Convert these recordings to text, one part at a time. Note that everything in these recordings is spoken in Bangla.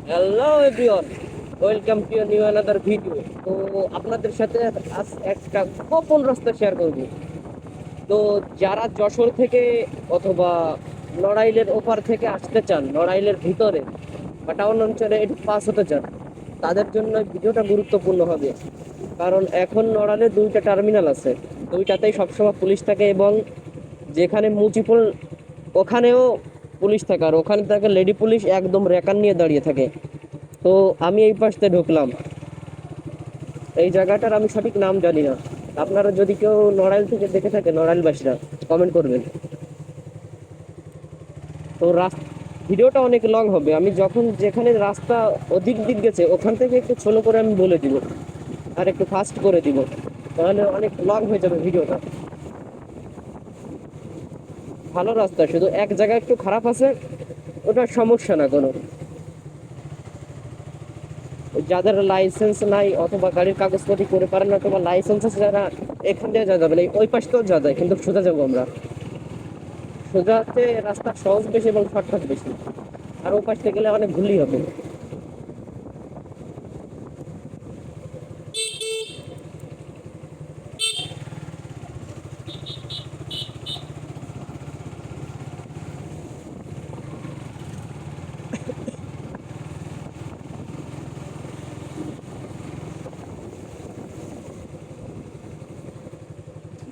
Hello everyone, welcome to new another video. তো আপনাদের সাথে আজ একটা গোপন রাস্তা শেয়ার করব। তো যারা যশোর থেকে অথবা নড়াইলের ওপার থেকে আসতে চান, নড়াইলের ভিতরে বা টাউন অঞ্চলে একটু পাস হতে চান, তাদের জন্য ভিডিওটা গুরুত্বপূর্ণ হবে। কারণ এখন নড়াইলে দুইটা টার্মিনাল আছে, দুইটাতেই সবসময় পুলিশ থাকে, এবং যেখানে মুচিপুল ওখানেও পুলিশ থাকে, আর ওখানে থাকে লেডি পুলিশ, একদম রেকার নিয়ে দাঁড়িয়ে থাকে। তো আমি এই পাশে ঢুকলাম, এই জায়গাটার আমি সঠিক নাম জানি না। আপনারা যদি কেউ নড়াইল থেকে দেখে থাকে, নড়াইলবাসীরা কমেন্ট করবেন। তো ভিডিওটা অনেক লং হবে, আমি যখন যেখানে রাস্তা অধিক দিক গেছে ওখান থেকে একটু ছোট করে আমি বলে দিব, আর একটু ফাস্ট করে দিব, তাহলে অনেক লং হয়ে যাবে ভিডিওটা। ভালো রাস্তা, শুধু এক জায়গায় একটু খারাপ আছে, ওটা সমস্যা না কোনো। যাদের লাইসেন্স নাই অথবা গাড়ির কাগজপত্র করে পারেন না, অথবা লাইসেন্স আছে যারা, এখান দিয়ে যাওয়া যাবে না, ওই পাশ থেকেও যাওয়া যায়, কিন্তু সোজা যাবো আমরা। সোজাতে রাস্তা সহজ বেশি এবং শর্টকাট বেশি, আর ওই পাশ থেকে গেলে অনেক ভুলই হবে।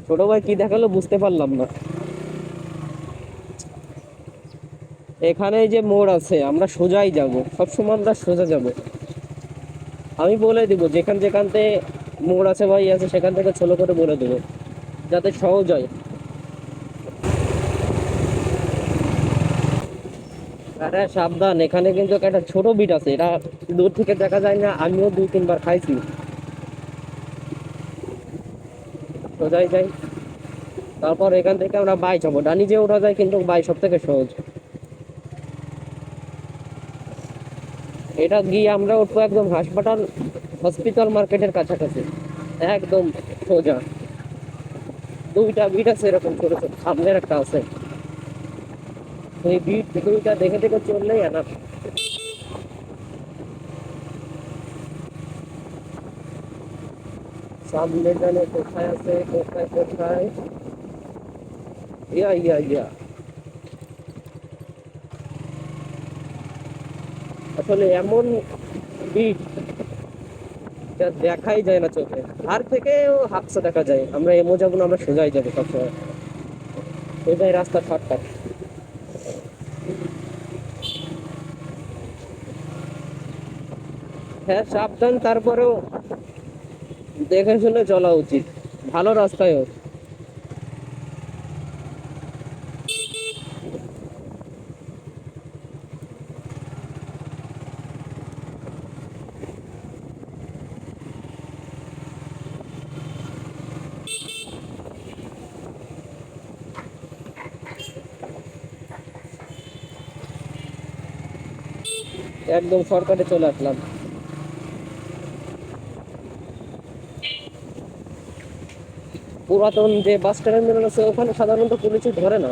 ছোট ভাই কি দেখালো বুঝতে পারলাম না। এখানে যে মোড় আছে, আমরা সোজাই যাব, সবসময় আমরা সোজা যাব। আমি বলে দিব যেখান যেখানতে মোড় আছে ভাই আছে, সেখান থেকে ছোট করে বলে দেবো, যাতে সহজ হয়। আরে সাবধান, এখানে কিন্তু একটা ছোট বিট আছে, এটা দূর থেকে দেখা যায় না, আমিও দুই তিনবার খাইছি। সোজাই যাই, তারপর এখান থেকে আমরা বাই যাবো, ডানি যে ওঠা যায়, কিন্তু বাই সব থেকে সহজ। এটা গিয়ে আমরা উঠবো একদম হাসপাতাল, হসপিটাল মার্কেটের কাছাকাছি, একদম সোজা। দুইটা বিট আছে এরকম ছোট ছোট, সামনের একটা আছে, এই বিট দুইটা দেখে দেখে চললেই না। সামনে জানে কোথায় আছে, কোথায় কোথায়। ইয়া ইয়া ইয়া, আসলে এমন বিট যা দেখাই যায় না চোখে, ধার থেকেও হাফসা দেখা যায়। আমরা এমো যাবো না, আমরা সোজাই যাবো সবসময়, সোজাই রাস্তা শর্টকাট। হ্যাঁ সাবধান, তারপরেও দেখে শুনে চলা উচিত, ভালো রাস্তায় হোক। একদম শর্টকাটে চলে আসলাম। পুরাতন যে বাস টার্মিনাল আছে ওখানে সাধারণত পুলিশ ধরে না,